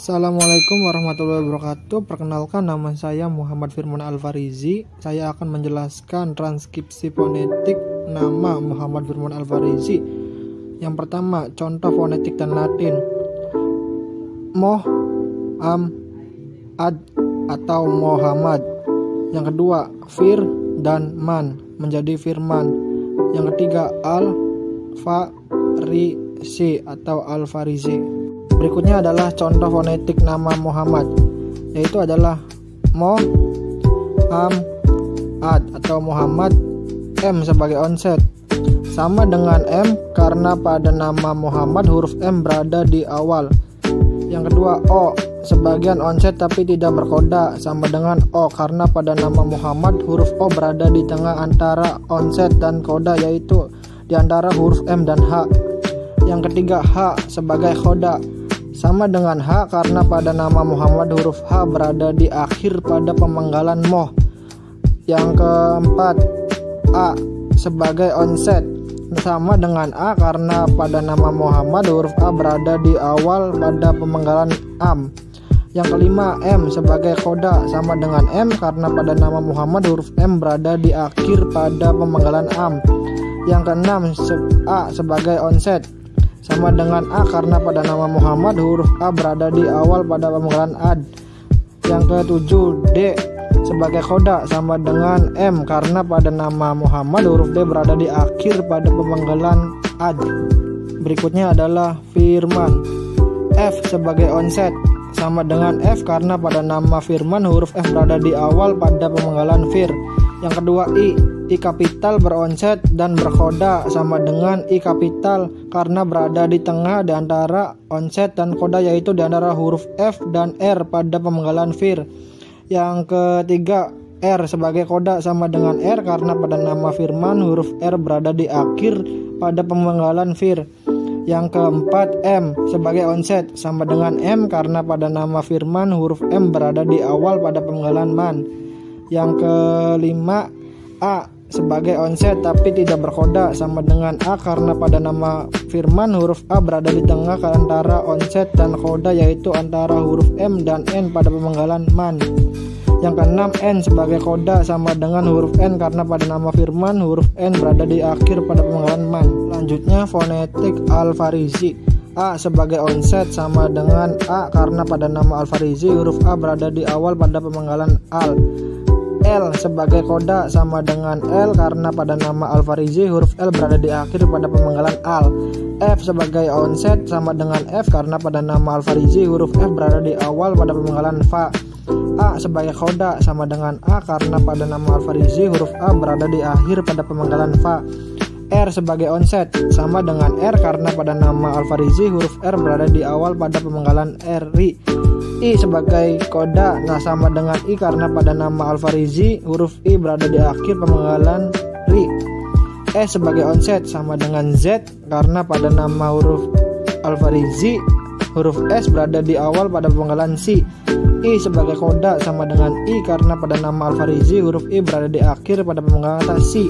Assalamualaikum warahmatullahi wabarakatuh. Perkenalkan, nama saya Muhammad Firman Alfarizi. Saya akan menjelaskan transkripsi fonetik nama Muhammad Firman Alfarizi. Yang pertama, contoh fonetik dan Latin. Moh, ad atau Muhammad. Yang kedua, fir dan man menjadi firman. Yang ketiga, al-farisi atau Alfarizi. Berikutnya adalah contoh fonetik nama Muhammad, yaitu adalah Mo, ad atau Muhammad, M sebagai onset, sama dengan M karena pada nama Muhammad huruf M berada di awal. Yang kedua, O sebagian onset tapi tidak berkoda, sama dengan O karena pada nama Muhammad huruf O berada di tengah antara onset dan koda, yaitu di antara huruf M dan H. Yang ketiga, H sebagai koda, sama dengan H karena pada nama Muhammad huruf H berada di akhir pada pemanggalan moh. Yang keempat, A sebagai onset, sama dengan A karena pada nama Muhammad huruf A berada di awal pada pemanggalan am. Yang kelima, M sebagai koda, sama dengan M karena pada nama Muhammad huruf M berada di akhir pada pemanggalan am. Yang keenam, A sebagai onset, sama dengan A karena pada nama Muhammad huruf A berada di awal pada pemanggalan ad. Yang ketujuh, D sebagai koda, sama dengan M karena pada nama Muhammad huruf D berada di akhir pada pemanggalan ad. Berikutnya adalah firman. F sebagai onset, sama dengan F karena pada nama firman huruf F berada di awal pada pemanggalan fir. Yang kedua, I kapital beronset dan berkoda, sama dengan I kapital karena berada di tengah di antara onset dan koda, yaitu di antara huruf F dan R pada pemanggalan fir. Yang ketiga, R sebagai koda, sama dengan R karena pada nama firman huruf R berada di akhir pada pemanggalan fir. Yang keempat, M sebagai onset, sama dengan M karena pada nama firman huruf M berada di awal pada pemanggalan man. Yang kelima, A sebagai onset tapi tidak berkoda, sama dengan A karena pada nama firman huruf A berada di tengah antara onset dan koda, yaitu antara huruf M dan N pada pemanggalan man. Yang keenam, N sebagai koda, sama dengan huruf N karena pada nama firman huruf N berada di akhir pada pemanggalan man. Selanjutnya, fonetik Alfarizi. A sebagai onset, sama dengan A karena pada nama Alfarizi huruf A berada di awal pada pemanggalan al. L sebagai koda, sama dengan L karena pada nama Alfarizi huruf L berada di akhir pada pemanggalan al. F sebagai onset, sama dengan F karena pada nama Alfarizi huruf F berada di awal pada pemanggalan fa. A sebagai koda, sama dengan A karena pada nama Alfarizi huruf A berada di akhir pada pemanggalan fa. R sebagai onset, sama dengan R karena pada nama Alfarizi huruf R berada di awal pada pemanggalan ri. I sebagai koda, sama dengan I karena pada nama Alfarizi huruf I berada di akhir pemanggalan ri. S sebagai onset, sama dengan Z karena pada nama huruf Alfarizi huruf S berada di awal pada pemanggalan si. I sebagai koda, sama dengan I karena pada nama Alfarizi huruf I berada di akhir pada pemanggalan si.